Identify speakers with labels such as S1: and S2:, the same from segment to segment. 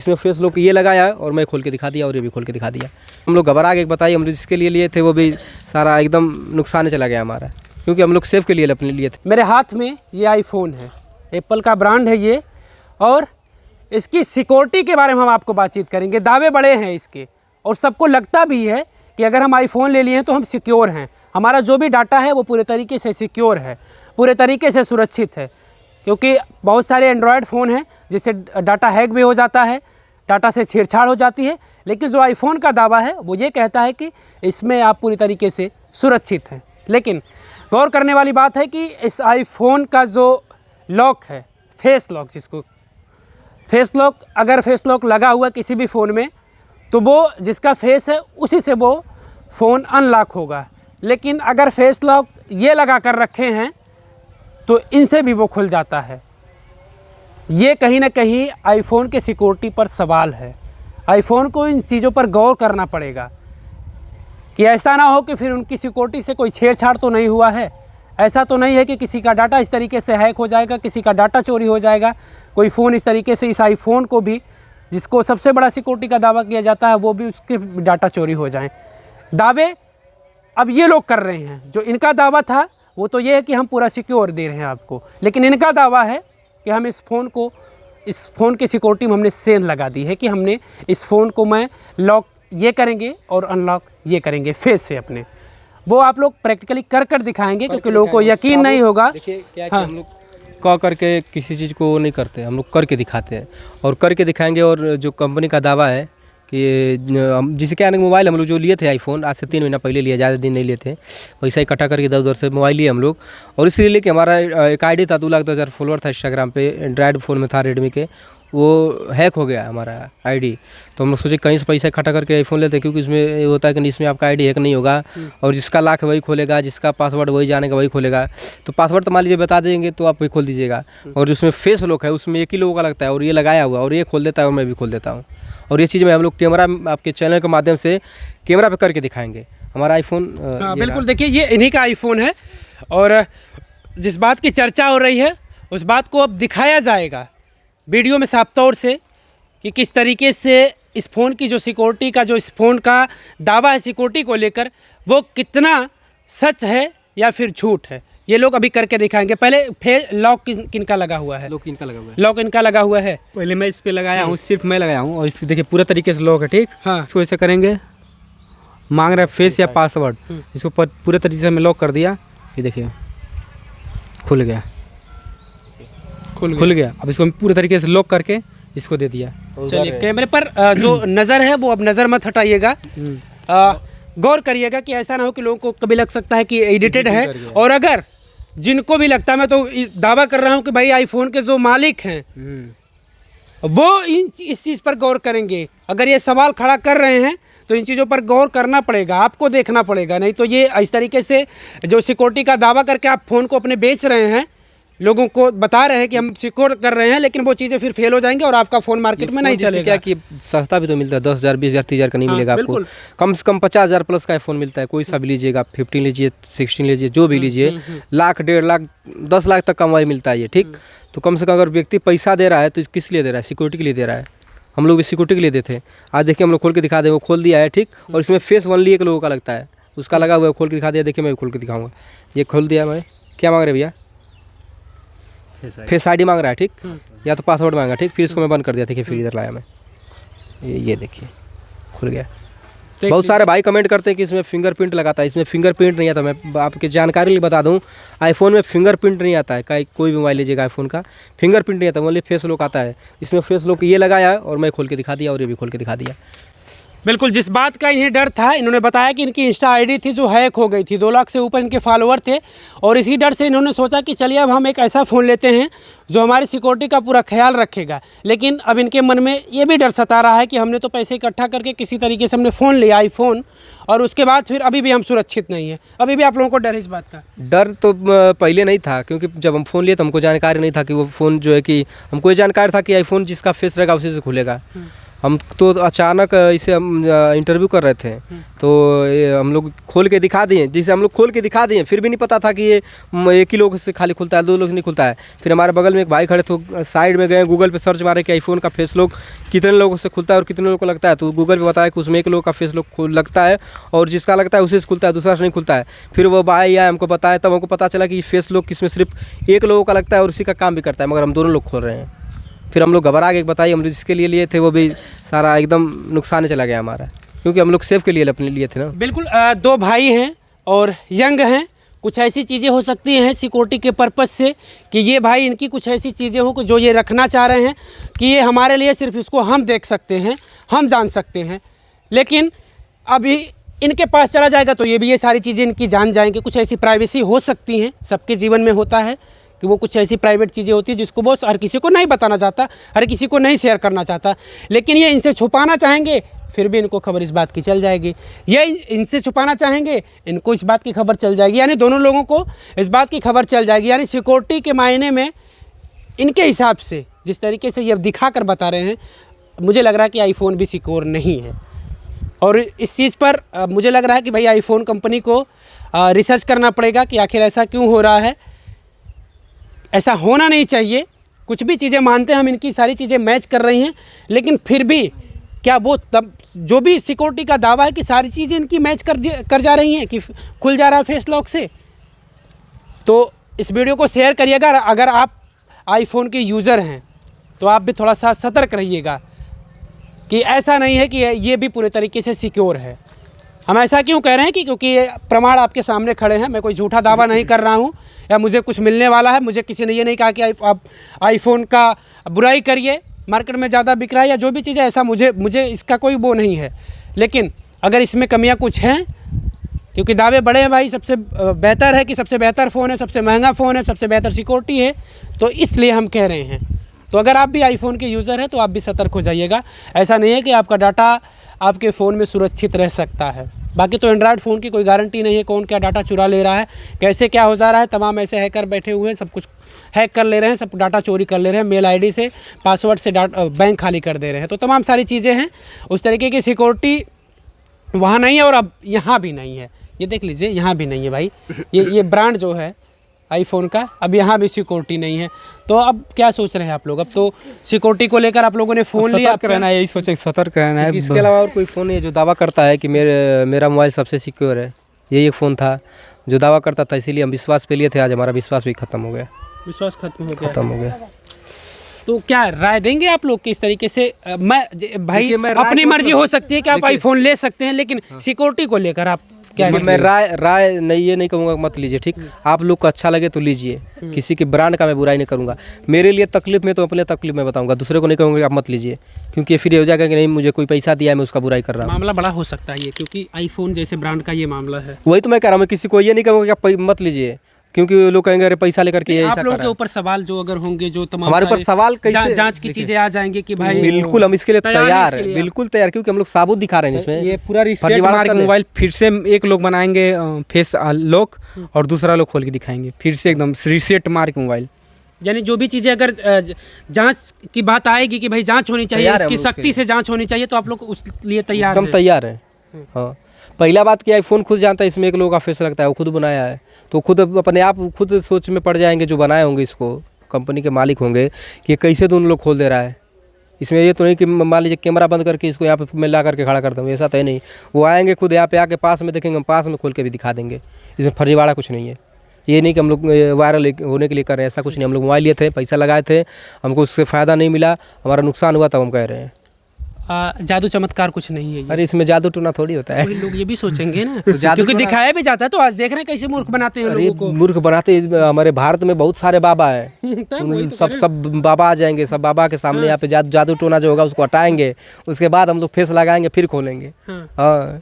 S1: इसमें face lock ये लगाया और मैं खोल के दिखा दिया और ये भी खोल के दिखा दिया। हम लोग घबरा के बताइए, हम लोग जिसके लिए लिए थे वो भी सारा एकदम नुकसान चला गया हमारा, क्योंकि हम लोग सेफ के लिए अपने लिए थे।
S2: मेरे हाथ में ये आईफोन है, एप्पल का ब्रांड है ये, और इसकी सिक्योरिटी के बारे में हम आपको बातचीत करेंगे। दावे बड़े हैं इसके, और सबको लगता भी है कि अगर हम आईफोन ले लिए हैं तो हम सिक्योर हैं, हमारा जो भी डाटा है वो पूरे तरीके से सिक्योर है, पूरे तरीके से सुरक्षित है। क्योंकि बहुत सारे एंड्रॉयड फ़ोन हैं जिससे डाटा हैक भी हो जाता है, डाटा से छेड़छाड़ हो जाती है, लेकिन जो आईफोन का दावा है वो ये कहता है कि इसमें आप पूरी तरीके से सुरक्षित हैं। लेकिन गौर करने वाली बात है कि इस आईफोन का जो लॉक है, फेस लॉक, जिसको फेस लॉक, अगर फेस लॉक लगा हुआ किसी भी फ़ोन में तो वो जिसका फेस है उसी से वो फ़ोन अनलॉक होगा। लेकिन अगर फेस लॉक ये लगा कर रखे हैं तो इनसे भी वो खुल जाता है। ये कहीं ना कहीं आईफोन के सिक्योरिटी पर सवाल है। आईफोन को इन चीज़ों पर गौर करना पड़ेगा कि ऐसा ना हो कि फिर उनकी सिक्योरिटी से कोई छेड़छाड़ तो नहीं हुआ है। ऐसा तो नहीं है कि किसी का डाटा इस तरीके से हैक हो जाएगा, किसी का डाटा चोरी हो जाएगा, कोई फ़ोन इस तरीके से, इस आईफोन को भी, जिसको सबसे बड़ा सिक्योरिटी का दावा किया जाता है, वो भी उसके डाटा चोरी हो जाएं। दावे अब ये लोग कर रहे हैं। जो इनका दावा था वो तो ये है कि हम पूरा सिक्योर दे रहे हैं आपको, लेकिन इनका दावा है कि हम इस फ़ोन की सिक्योरिटी में हमने सेंध लगा दी है कि हमने इस फ़ोन को मैं लॉक ये करेंगे और अनलॉक ये करेंगे फेस से अपने। वो आप लोग प्रैक्टिकली कर दिखाएंगे, क्योंकि लोगों को यकीन नहीं होगा।
S1: देखिए क्या है कि हम लोग कह करके किसी चीज़ को नहीं करते, हम लोग करके दिखाते हैं और करके दिखाएंगे। और जो कंपनी का दावा है कि जिसे क्या है ना, मोबाइल हम लोग जो लिए थे आईफोन आज से 3 महीना पहले लिया, ज़्यादा दिन नहीं लिए थे, पैसा इकट्ठा करके इधर उधर से मोबाइल लिए हम लोग। और इसलिए लेके हमारा एक आईडी था, 2,10,000 फॉलोअर था इंस्टाग्राम पे, एंड्रॉयड फ़ोन में था रेडमी के, वो हैक हो गया हमारा आईडी। तो हम लोग सोचे कहीं से पैसा इकट्ठा करके आईफोन लेते हैं, क्योंकि इसमें ये होता है कि इसमें आपका आईडी हैक नहीं होगा और जिसका लॉक वही खोलेगा, जिसका पासवर्ड वही जानेगा वही खोलेगा। तो पासवर्ड तो मान लीजिए बता देंगे तो आप वही खोल दीजिएगा। और जिसमें फेस लॉक है उसमें एक ही लोगों का लगता है और ये लगाया हुआ, और ये खोल देता है और मैं भी खोल देता हूँ। और ये चीज़ में हम लोग कैमरा आपके चैनल के माध्यम से कैमरा पे करके दिखाएंगे हमारा आईफोन।
S2: बिल्कुल, देखिए ये इन्हीं का आईफोन है, और जिस बात की चर्चा हो रही है उस बात को अब दिखाया जाएगा वीडियो में साफ तौर से कि किस तरीके से इस फ़ोन की जो सिक्योरिटी का, जो इस फ़ोन का दावा है सिक्योरिटी को लेकर, वो कितना सच है या फिर झूठ है, ये लोग अभी करके दिखाएंगे। पहले लॉक किनका लगा हुआ है?
S1: लॉक इनका लगा हुआ है।
S2: लॉक इनका लगा हुआ है।
S1: पहले मैं इस पे लगाया हूँ, सिर्फ मैं लगाया हूँ, और इस देखिए पूरा तरीके से लॉक है, ठीक।
S2: हाँ,
S1: इसको ऐसे करेंगे, मांग रहा है फेस या पासवर्ड, इसको पूरे तरीके से मैं लॉक कर दिया, ये देखिए खुल गया, खुल गया। अब इसको हम पूरे तरीके से लॉक करके इसको दे दिया।
S2: चलिए, कैमरे पर जो नज़र है वो अब नज़र मत हटाइएगा, गौर करिएगा कि ऐसा ना हो कि लोगों को कभी लग सकता है कि एडिटेड है। और अगर जिनको भी लगता है, मैं तो दावा कर रहा हूँ कि भाई आईफोन के जो मालिक हैं वो इस चीज़ पर गौर करेंगे। अगर ये सवाल खड़ा कर रहे हैं तो इन चीज़ों पर गौर करना पड़ेगा, आपको देखना पड़ेगा। नहीं तो ये इस तरीके से जो सिक्योरिटी का दावा करके आप फ़ोन को अपने बेच रहे हैं, लोगों को बता रहे हैं कि हम सिक्योर कर रहे हैं, लेकिन वो चीज़ें फिर फेल हो जाएंगी और आपका फ़ोन मार्केट में नहीं चलेगा।
S1: क्या कि सस्ता भी तो मिलता है, 10,000 20,000 30,000 का नहीं मिलेगा आपको। कम से कम 50,000 प्लस का फ़ोन मिलता है, कोई सा भी लीजिएगा, 15 लीजिए, 16 लीजिए, जो भी लीजिए, लाख 1.5 लाख 10 लाख तक का मोबाइल मिलता है ये, ठीक। तो कम से कम अगर व्यक्ति पैसा दे रहा है तो किस लिए दे रहा है? सिक्योरिटी के लिए दे रहा है। हम लोग भी सिक्योरिटी के लिए देते हैं। आज देखिए हम लोग खोल के दिखा दें, वो खोल दिया है, ठीक। और इसमें फेस ओनली एक लोगों का लगता है, उसका लगा हुआ है, खोल के दिखा दिया। देखिए मैं भी खोल के दिखाऊंगा, ये खोल दिया मैं। क्या मांग रहे भैया? फेस आईडी मांग रहा है, ठीक, या तो पासवर्ड मांगा, ठीक। फिर इसको मैं बंद कर दिया, देखिए फिर इधर लाया मैं, ये देखिए खुल गया। बहुत सारे भाई कमेंट करते हैं कि इसमें फिंगरप्रिंट लगाता है, इसमें फिंगरप्रिंट नहीं आता। मैं आपकी जानकारी लिए बता दूं, आईफोन में फिंगरप्रिंट नहीं आता है। कोई भी मोबाइल लीजिएगा आईफोन का, फिंगरप्रिंट नहीं आता, ओनली फेस लॉक आता है। इसमें फेस लॉक ये लगाया और मैं खोल के दिखा दिया और ये भी खोल के दिखा दिया।
S2: बिल्कुल, जिस बात का इन्हें डर था, इन्होंने बताया कि इनकी इंस्टा आईडी थी जो हैक हो गई थी, 2 लाख से ऊपर इनके फॉलोअर थे, और इसी डर से इन्होंने सोचा कि चलिए अब हम एक ऐसा फ़ोन लेते हैं जो हमारी सिक्योरिटी का पूरा ख्याल रखेगा। लेकिन अब इनके मन में ये भी डर सता रहा है कि हमने तो पैसे इकट्ठा करके किसी तरीके से हमने फ़ोन लिया आईफोन, और उसके बाद फिर अभी भी हम सुरक्षित नहीं हैं। अभी भी आप लोगों को डर है इस बात का?
S1: डर तो पहले नहीं था, क्योंकि जब हम फ़ोन लिए तो हमको जानकारी नहीं था कि वो फ़ोन जो है कि, हमको ये जानकारी था कि आईफोन जिसका फेस रहेगा उसी से खुलेगा। हम तो अचानक इसे हम इंटरव्यू कर रहे थे, तो ये हम लोग खोल के दिखा दिए, जिसे हम लोग खोल के दिखा दिए, फिर भी नहीं पता था कि ये एक ही लोग से खाली खुलता है, 2 लोग से नहीं खुलता है। फिर हमारे बगल में एक भाई खड़े थे, साइड में गए, गूगल पे सर्च मारे कि आईफोन का फेस लॉक कितने लोगों से खुलता है और कितने लोगों को लगता है, तो गूगल पे बताया कि उसमें एक लोग का फेस लॉक लगता है और जिसका लगता है उसी से खुलता है, दूसरा से नहीं खुलता है। फिर वो भाई आया, हमको बताया, तब हमको पता चला कि फेस लॉक किसमें सिर्फ एक लोगों का लगता है और उसी का काम भी करता है, मगर हम दोनों लोग खोल रहे हैं। फिर हम लोग घबरा के बताइए, हम जिसके लिए थे वो भी सारा एकदम नुकसान चला गया हमारा, क्योंकि हम लोग सेफ के लिए अपने लिए थे ना।
S2: बिल्कुल 2 भाई हैं और यंग हैं, कुछ ऐसी चीज़ें हो सकती हैं सिक्योरिटी के पर्पज़ से कि ये भाई इनकी कुछ ऐसी चीज़ें हो जो ये रखना चाह रहे हैं कि ये हमारे लिए सिर्फ इसको हम देख सकते हैं, हम जान सकते हैं। लेकिन अभी इनके पास चला जाएगा तो ये सारी चीज़ें इनकी जान जाएंगे। कुछ ऐसी प्राइवेसी हो सकती हैं, सबके जीवन में होता है कि वो कुछ ऐसी प्राइवेट चीज़ें होती है जिसको वो हर किसी को नहीं बताना चाहता, हर किसी को नहीं शेयर करना चाहता, लेकिन ये इनसे छुपाना चाहेंगे, फिर भी इनको खबर इस बात की चल जाएगी। ये इनसे छुपाना चाहेंगे, इनको इस बात की खबर चल जाएगी, यानी दोनों लोगों को इस बात की खबर चल जाएगी। यानी सिक्योरिटी के मायने में इनके हिसाब से जिस तरीके से ये दिखा कर बता रहे हैं, मुझे लग रहा है कि आईफोन भी सिक्योर नहीं है। और इस चीज़ पर मुझे लग रहा है कि भाई आईफोन कंपनी को रिसर्च करना पड़ेगा कि आखिर ऐसा क्यों हो रहा है। ऐसा होना नहीं चाहिए। कुछ भी चीज़ें मानते हैं हम, इनकी सारी चीज़ें मैच कर रही हैं, लेकिन फिर भी क्या वो तब जो भी सिक्योरिटी का दावा है कि सारी चीज़ें इनकी मैच कर जा रही हैं कि खुल जा रहा है फेस लॉक से। तो इस वीडियो को शेयर करिएगा। अगर आप आईफोन के यूज़र हैं तो आप भी थोड़ा सा सतर्क रहिएगा कि ऐसा नहीं है कि ये भी पूरे तरीके से सिक्योर है। हम ऐसा क्यों कह रहे हैं कि क्योंकि ये प्रमाण आपके सामने खड़े हैं। मैं कोई झूठा दावा नहीं कर रहा हूं या मुझे कुछ मिलने वाला है। मुझे किसी ने ये नहीं कहा कि आप आईफोन का बुराई करिए, मार्केट में ज़्यादा बिक रहा है या जो भी चीज़ें, ऐसा मुझे इसका कोई वो नहीं है। लेकिन अगर इसमें कमियां कुछ हैं, क्योंकि दावे बड़े हैं भाई, सबसे बेहतर है कि सबसे बेहतर फ़ोन है, सबसे महंगा फ़ोन है, सबसे बेहतर सिक्योरिटी है, तो इसलिए हम कह रहे हैं। तो अगर आप भी आईफोन के यूज़र हैं तो आप भी सतर्क हो जाइएगा। ऐसा नहीं है कि आपका डाटा आपके फ़ोन में सुरक्षित रह सकता है। बाकी तो एंड्रॉयड फ़ोन की कोई गारंटी नहीं है कौन क्या डाटा चुरा ले रहा है, कैसे क्या हो जा रहा है। तमाम ऐसे हैकर बैठे हुए हैं, सब कुछ हैक कर ले रहे हैं, सब डाटा चोरी कर ले रहे हैं, मेल आईडी से, पासवर्ड से बैंक खाली कर दे रहे हैं। तो तमाम सारी चीज़ें हैं, उस तरीके की सिक्योरिटी वहाँ नहीं है और अब यहाँ भी नहीं है। ये देख लीजिए, यहाँ भी नहीं है भाई। ये ब्रांड जो है आईफोन का, अब यहाँ भी सिक्योरिटी नहीं है। तो अब क्या सोच रहे हैं आप लोग? अब तो सिक्योरिटी को लेकर आप लोगों ने फ़ोन लिया,
S1: सतर्क रहना है, यही सोचे सतर्क रहना है। इसके अलावा और कोई फ़ोन नहीं है जो दावा करता है कि मेरा मोबाइल सबसे सिक्योर है। यही एक फ़ोन था जो दावा करता था, इसीलिए हम विश्वास पे लिए थे। आज हमारा विश्वास भी ख़त्म हो गया।
S2: विश्वास खत्म हो गया। तो क्या राय देंगे आप लोग कि इस तरीके से भाई अपनी मर्जी हो सकती है कि आप आईफोन ले सकते हैं, लेकिन सिक्योरिटी को लेकर आप क्या?
S1: मैं राय नहीं, ये नहीं कहूँगा मत लीजिए, ठीक। आप लोग को अच्छा लगे तो लीजिए, किसी के ब्रांड का मैं बुराई नहीं करूँगा। मेरे लिए तकलीफ में तो अपने तकलीफ में बताऊँगा, दूसरे को नहीं कहूँगा कि आप मत लीजिए, क्योंकि फिर ये हो जाएगा कि नहीं मुझे कोई पैसा दिया है मैं उसका बुराई कर रहा हूँ।
S2: मामला बड़ा हो सकता है ये, क्योंकि आईफोन जैसे ब्रांड का ये मामला है।
S1: वही तो मैं कह रहा हूँ, मैं किसी को ये नहीं कहूँगा कि आप मत लीजिए, क्योंकि लोग कहेंगे अरे पैसा लेकर के
S2: आप लोगों के ऊपर सवाल जो अगर होंगे, जो तमाम
S1: हमारे ऊपर सवाल कैसे
S2: जांच की चीजें आ जाएंगे कि भाई
S1: बिल्कुल हम इसके लिए तैयार हैं, बिल्कुल तैयार, क्योंकि हम लोग साबुत दिखा रहे हैं इसमें।
S3: ये पूरा रीसेट मार के मोबाइल फिर से एक लोग बनाएंगे फेस लॉक और दूसरा लोग खोल के दिखाएंगे, फिर से एकदम रीसेट मार के मोबाइल।
S2: यानी जो भी चीज़ें अगर जांच की बात आएगी कि भाई जांच होनी चाहिए, इसकी सख्ती से जांच होनी चाहिए, तो आप लोग उस लिए तैयार
S1: एकदम तैयार है। हाँ, पहला बात कि आईफोन खुद जानता है इसमें एक लोगों का फेस लगता है, वो खुद बनाया है, तो खुद अपने आप खुद सोच में पड़ जाएंगे जो बनाए होंगे, इसको कंपनी के मालिक होंगे कि कैसे दोनों लोग खोल दे रहा है। इसमें ये तो नहीं कि मान लीजिए कैमरा बंद करके इसको यहाँ पे मैं ला करके खड़ा कर दूँ, ऐसा तो है नहीं। वो आएंगे खुद यहाँ पे आके पास में देखेंगे, हम पास में खोल के भी दिखा देंगे। इसमें फर्जीवाड़ा कुछ नहीं है। ये नहीं कि हम लोग वायरल होने के लिए कर रहे हैं, ऐसा कुछ नहीं। हम लोग मोबाइल लिए थे, पैसा लगाए थे, हमको उससे फ़ायदा नहीं मिला, हमारा नुकसान हुआ, तब हम कह रहे हैं।
S2: जादू चमत्कार कुछ नहीं है ये।
S1: अरे इसमें जादू टूना थोड़ी होता है।
S2: लोग ये भी सोचेंगे ना तो क्योंकि दिखाया भी जाता है, तो आज देख रहे हैं कैसे मूर्ख बनाते हैं लोगों को।
S1: मूर्ख बनाते हमारे भारत में बहुत सारे बाबा हैं। सब बाबा आ जाएंगे, सब बाबा के सामने यहाँ पे जादू टोना जो होगा उसको हटाएंगे, उसके बाद हम लोग फेस लगाएंगे, फिर खोलेंगे। हाँ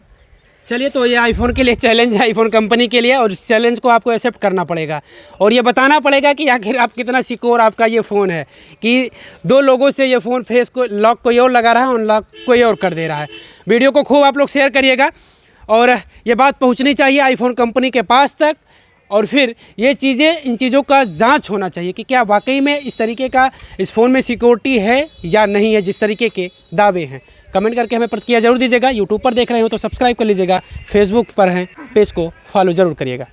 S2: चलिए, तो ये आईफोन के लिए चैलेंज है, आईफोन कंपनी के लिए, और इस चैलेंज को आपको एक्सेप्ट करना पड़ेगा और ये बताना पड़ेगा कि आखिर आप कितना सिक्योर आपका ये फ़ोन है कि 2 लोगों से ये फ़ोन फेस को लॉक कोई और लगा रहा है, अनलॉक कोई और कर दे रहा है। वीडियो को खूब आप लोग शेयर करिएगा और ये बात पहुंचनी चाहिए आईफोन कंपनी के पास तक, और फिर ये चीज़ें, इन चीज़ों का जांच होना चाहिए कि क्या वाकई में इस तरीके का इस फ़ोन में सिक्योरिटी है या नहीं है, जिस तरीके के दावे हैं। कमेंट करके हमें प्रतिक्रिया जरूर दीजिएगा। यूट्यूब पर देख रहे हो तो सब्सक्राइब कर लीजिएगा, फेसबुक पर हैं पेज को फॉलो ज़रूर करिएगा।